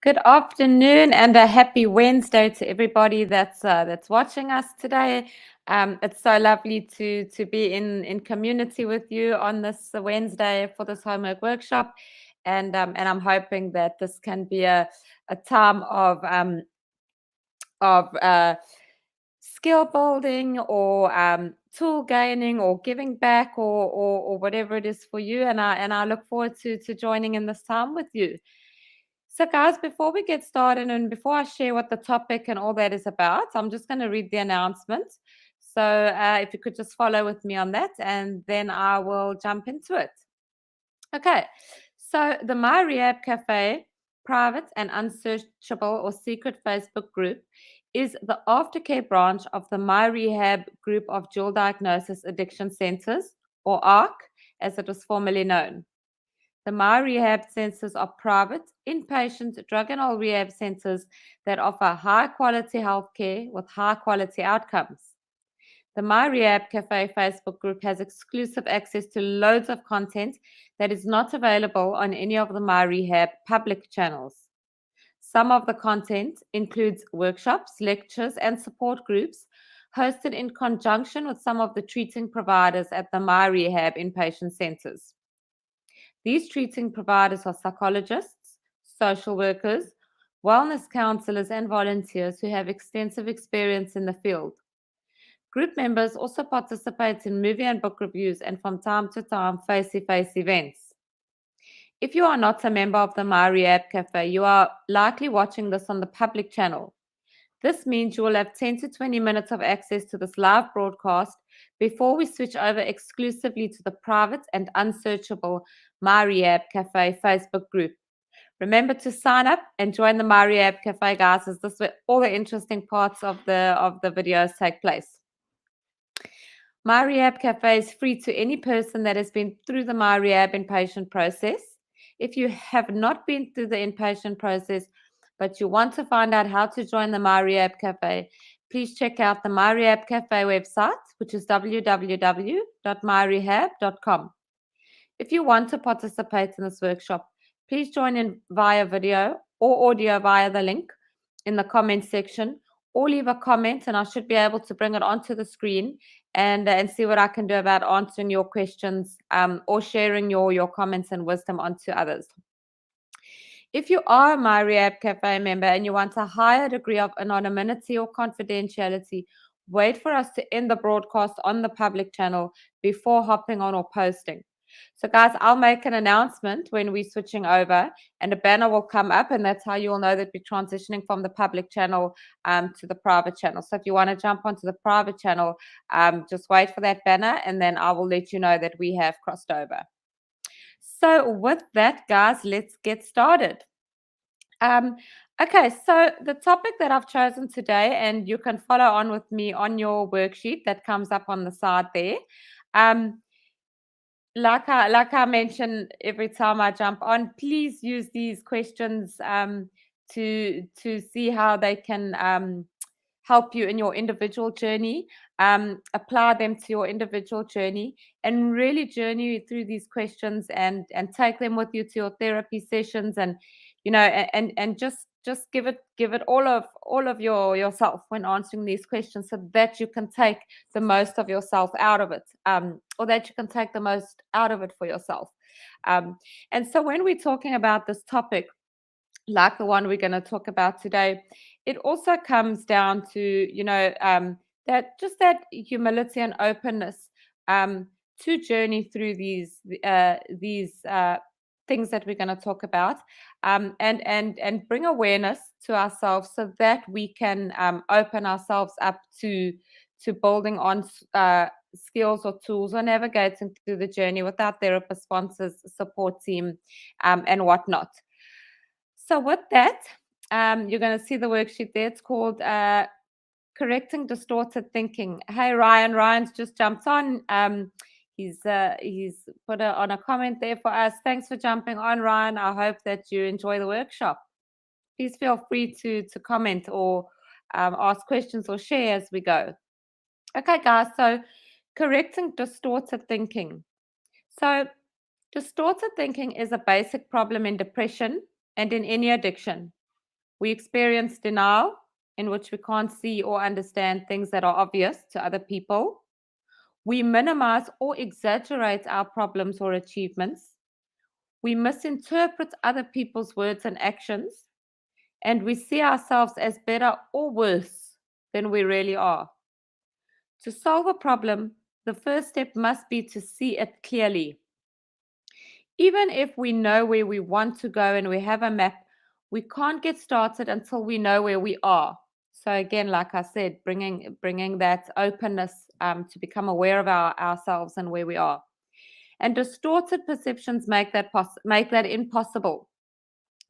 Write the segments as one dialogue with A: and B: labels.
A: Good afternoon and a happy Wednesday to everybody that's watching us today. It's so lovely to be in community with you on this Wednesday for this homework workshop, and I'm hoping that this can be a time of skill building or tool gaining or giving back or whatever it is for you. And I look forward to joining in this time with you. So, guys, before we get started and before I share what the topic and all that is about, I'm just going to read the announcement. So, if you could just follow with me on that, and then I will jump into it. Okay, so the MyRehab Cafe private and unsearchable or secret Facebook group is the aftercare branch of the MyRehab Group of Dual Diagnosis Addiction Centers, or ARC, as it was formerly known. The MyRehab centers are private, inpatient drug and alcohol rehab centers that offer high quality healthcare with high quality outcomes. The MyRehab Cafe Facebook group has exclusive access to loads of content that is not available on any of the MyRehab public channels. Some of the content includes workshops, lectures, and support groups hosted in conjunction with some of the treating providers at the MyRehab inpatient centers. These treating providers are psychologists, social workers, wellness counselors, and volunteers who have extensive experience in the field. Group members also participate in movie and book reviews and from time to time face-to-face events. If you are not a member of the MyRehab Cafe, you are likely watching this on the public channel. This means you will have 10 to 20 minutes of access to this live broadcast before we switch over exclusively to the private and unsearchable MyRehab Cafe Facebook group. Remember to sign up and join the MyRehab Cafe, guys, as this is where all the interesting parts of the videos take place. MyRehab Cafe is free to any person that has been through the MyRehab inpatient process. If you have not been through the inpatient process, but you want to find out how to join the MyRehab Cafe, please check out the MyRehab Cafe website, which is www.myrehab.com. If you want to participate in this workshop, please join in via video or audio via the link in the comment section, or leave a comment and I should be able to bring it onto the screen and see what I can do about answering your questions or sharing your comments and wisdom onto others. If you are a MyRehab Cafe member and you want a higher degree of anonymity or confidentiality, wait for us to end the broadcast on the public channel before hopping on or posting. So, guys, I'll make an announcement when we're switching over, and a banner will come up, and that's how you'll know that we're transitioning from the public channel to the private channel. So, if you want to jump onto the private channel, just wait for that banner, and then I will let you know that we have crossed over. So, with that, guys, let's get started. Okay, so the topic that I've chosen today, and you can follow on with me on your worksheet that comes up on the side there. Like I mention every time I jump on, please use these questions to see how they can help you in your individual journey. Apply them to your individual journey and really journey through these questions and take them with you to your therapy sessions, and and just give it all of yourself when answering these questions, so that you can take the most of yourself out of it, or that you can take the most out of it for yourself. And so when we're talking about this topic, like the one we're going to talk about today, it also comes down to that humility and openness to journey through these things that we're going to talk about, and bring awareness to ourselves, so that we can open ourselves up to building on skills or tools, or navigating through the journey with our therapist, sponsors, support team, and whatnot. So with that, you're going to see the worksheet there. It's called Correcting Distorted Thinking. Hey, Ryan. Ryan's just jumped on. He's put on a comment there for us. Thanks for jumping on, Ryan. I hope that you enjoy the workshop. Please feel free to comment or ask questions or share as we go. Okay, guys. So correcting distorted thinking. So distorted thinking is a basic problem in depression and in any addiction. We experience denial, in which we can't see or understand things that are obvious to other people. We minimize or exaggerate our problems or achievements. We misinterpret other people's words and actions. And we see ourselves as better or worse than we really are. To solve a problem, the first step must be to see it clearly. Even if we know where we want to go and we have a map, we can't get started until we know where we are. So again, like I said, bringing that openness to become aware of ourselves and where we are. And distorted perceptions make that impossible.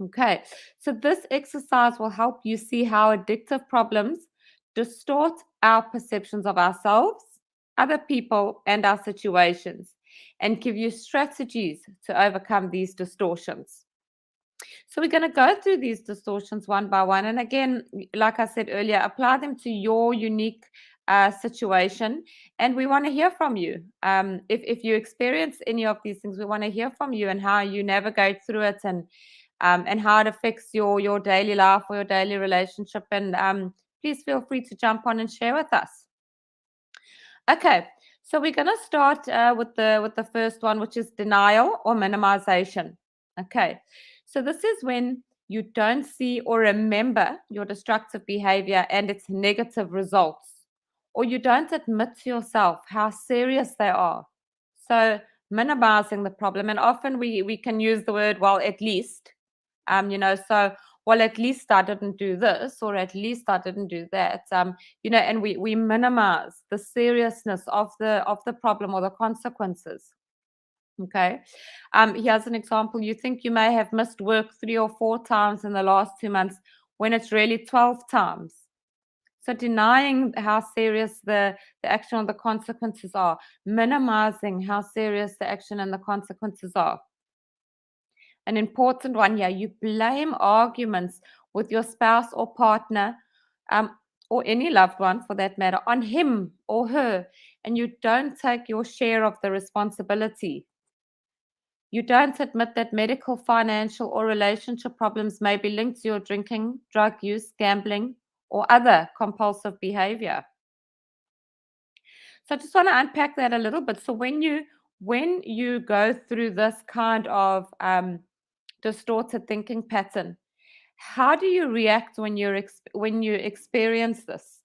A: Okay, so this exercise will help you see how addictive problems distort our perceptions of ourselves, other people, and our situations, and give you strategies to overcome these distortions. So we're going to go through these distortions one by one. And again, like I said earlier, apply them to your unique situation. And we want to hear from you. If you experience any of these things, we want to hear from you and how you navigate through it and how it affects your daily life or your daily relationship. And please feel free to jump on and share with us. Okay, so we're going to start with the first one, which is denial or minimization. Okay, so this is when you don't see or remember your destructive behavior and its negative results, or you don't admit to yourself how serious they are. So minimizing the problem, and often we can use the word, well, at least, so well, at least I didn't do this, or at least I didn't do that, and we minimize the seriousness of the problem or the consequences. Okay. Here's an example. You think you may have missed work 3 or 4 times in the last 2 months when it's really 12 times. So denying how serious the action or the consequences are, minimizing how serious the action and the consequences are. An important one here, you blame arguments with your spouse or partner, or any loved one for that matter, on him or her, and you don't take your share of the responsibility. You don't admit that medical, financial, or relationship problems may be linked to your drinking, drug use, gambling, or other compulsive behavior. So I just want to unpack that a little bit. So when you go through this kind of distorted thinking pattern, how do you react when you experience this?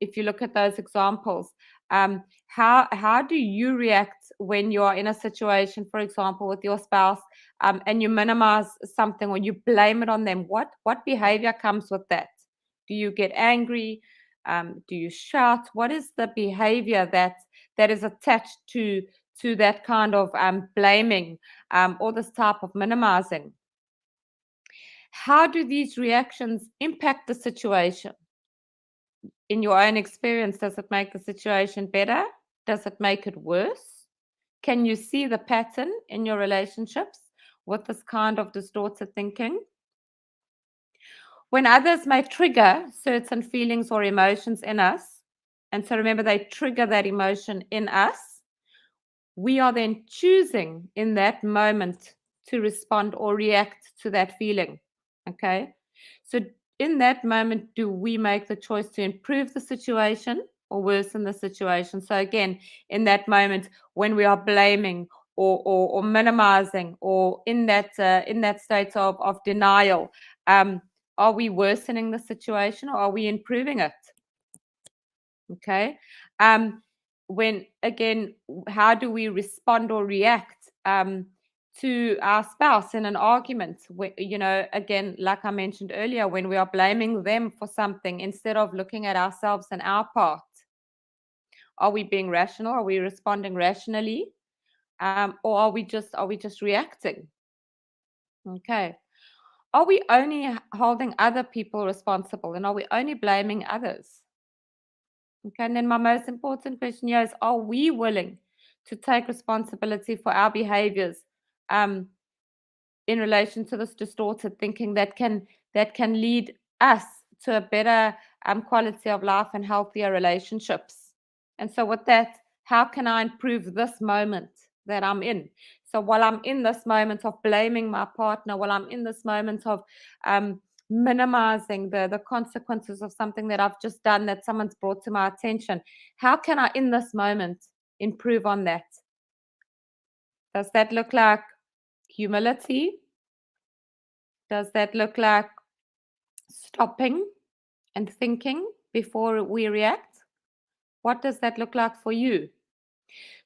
A: If you look at those examples, how do you react when you are in a situation, for example, with your spouse, and you minimize something or you blame it on them? What behavior comes with that? Do you get angry? Do you shout? What is the behavior that is attached to that kind of blaming or this type of minimizing? How do these reactions impact the situation? In your own experience, does it make the situation better? Does it make it worse? Can you see the pattern in your relationships with this kind of distorted thinking? When others may trigger certain feelings or emotions in us, and so remember, they trigger that emotion in us, we are then choosing in that moment to respond or react to that feeling. Okay. So in that moment, do we make the choice to improve the situation or worsen the situation? So again, in that moment, when we are blaming or minimizing or in that state of denial, are we worsening the situation or are we improving it? Okay. When again, how do we respond or react to our spouse in an argument? Again, like I mentioned earlier, when we are blaming them for something instead of looking at ourselves and our part, are we being rational? Are we responding rationally, or are we just reacting? Okay. Are we only holding other people responsible, and are we only blaming others? Okay, and then my most important question here is, are we willing to take responsibility for our behaviors um, in relation to this distorted thinking that can lead us to a better quality of life and healthier relationships? And so with that, how can I improve this moment that I'm in? So while I'm in this moment of blaming my partner, while I'm in this moment of minimizing the consequences of something that I've just done that someone's brought to my attention. How can I, in this moment, improve on that? Does that look like humility? Does that look like stopping and thinking before we react? What does that look like for you?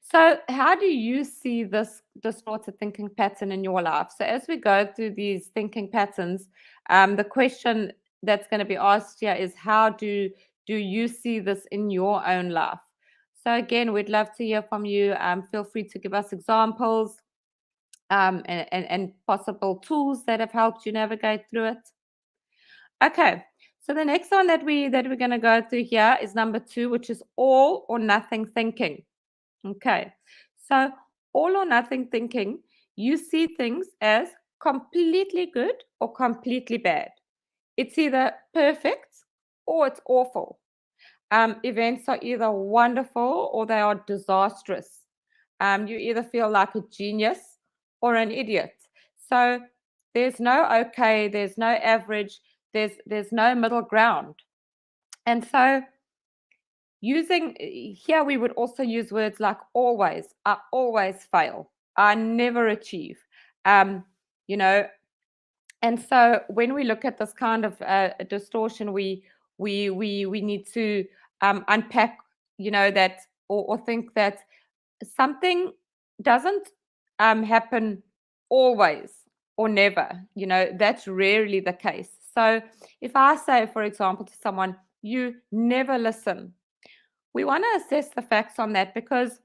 A: So, how do you see this distorted thinking pattern in your life? So, as we go through these thinking patterns, the question that's going to be asked here is, how do you see this in your own life? So, again, we'd love to hear from you. Feel free to give us examples and possible tools that have helped you navigate through it. Okay. So the next one that we're going to go through here is number 2, which is all or nothing thinking. Okay. So all or nothing thinking, you see things as completely good or completely bad. It's either perfect or it's awful. Events are either wonderful or they are disastrous. You either feel like a genius or an idiot. So there's no okay, there's no average, there's no middle ground. And so using here we would also use words like always. I always fail. I never achieve. Um, you know, and so when we look at this kind of distortion, we need to unpack, that, or think that something doesn't happen always or never. That's rarely the case. So if I say, for example, to someone, you never listen, we want to assess the facts on that, because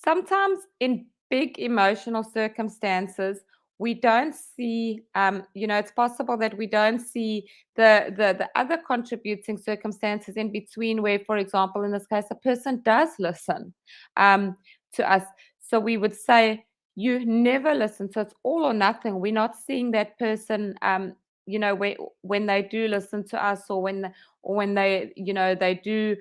A: sometimes in big emotional circumstances, we don't see, it's possible that we don't see the other contributing circumstances in between, where, for example, in this case, a person does listen to us. So we would say, you never listen. So it's all or nothing. We're not seeing that person, when they do listen to us, or when they, they do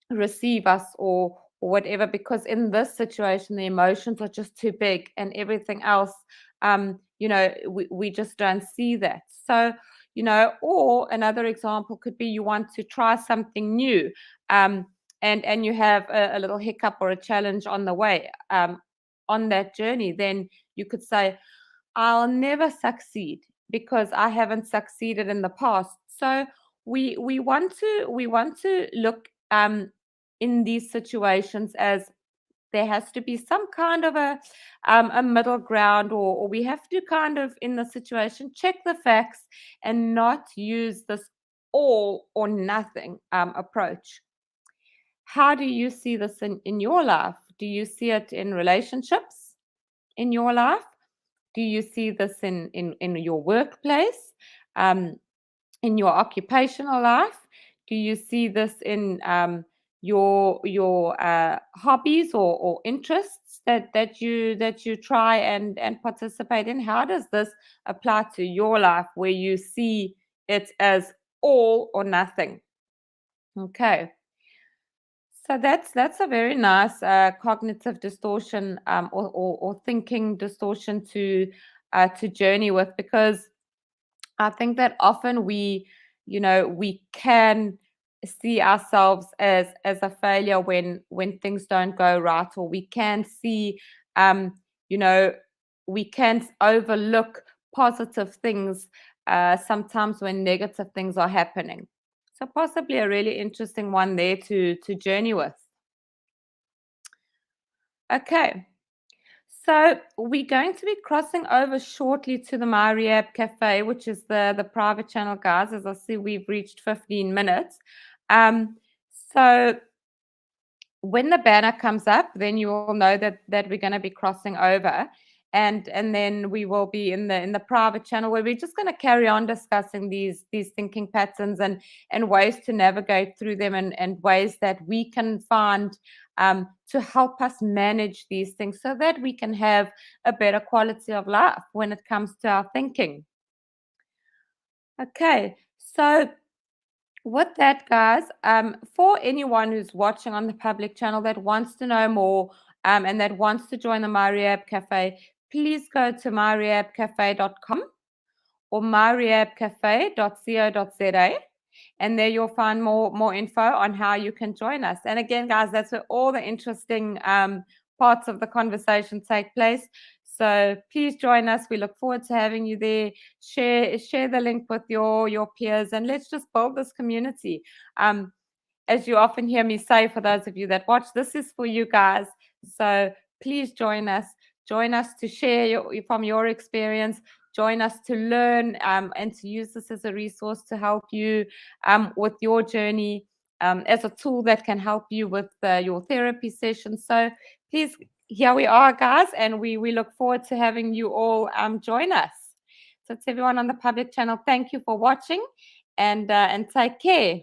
A: receive us, or whatever, because in this situation the emotions are just too big, and everything else, we just don't see that. So, or another example could be, you want to try something new, and you have a little hiccup or a challenge on the way, on that journey. Then you could say, I'll never succeed because I haven't succeeded in the past. So we want to look in these situations as there has to be some kind of a middle ground, or we have to kind of, in the situation, check the facts and not use this all or nothing approach. How do you see this in your life? Do you see it in relationships in your life? Do you see this in your workplace, in your occupational life? Do you see this in your hobbies or interests that you try and participate in? How does this apply to your life, where you see it as all or nothing? Okay. So that's a very nice cognitive distortion, or thinking distortion to journey with, because I think that often we can see ourselves as a failure when things don't go right, or we can see, you know, we can overlook positive things sometimes when negative things are happening. So possibly a really interesting one there to journey with. Okay. So we're going to be crossing over shortly to the MyRehab Cafe, which is the private channel, guys. As I see, we've reached 15 minutes. So when the banner comes up, then you will know that we're going to be crossing over, and then we will be in the private channel, where we're just going to carry on discussing these thinking patterns and ways to navigate through them, and ways that we can find to help us manage these things, so that we can have a better quality of life when it comes to our thinking. Okay, so with that, guys, for anyone who's watching on the public channel that wants to know more, and that wants to join the MyRehab Cafe, please go to myrehabcafe.com, or myrehabcafe.co.za. And there you'll find more info on how you can join us. And again, guys, that's where all the interesting parts of the conversation take place. So please join us. We look forward to having you there. Share the link with your peers, and let's just build this community. As you often hear me say, for those of you that watch, this is for you guys. So please join us. Join us to share from your experience. Join us to learn and to use this as a resource to help you with your journey, as a tool that can help you with your therapy sessions. So please, here we are, guys, and we look forward to having you all join us. So to everyone on the public channel, thank you for watching, and take care.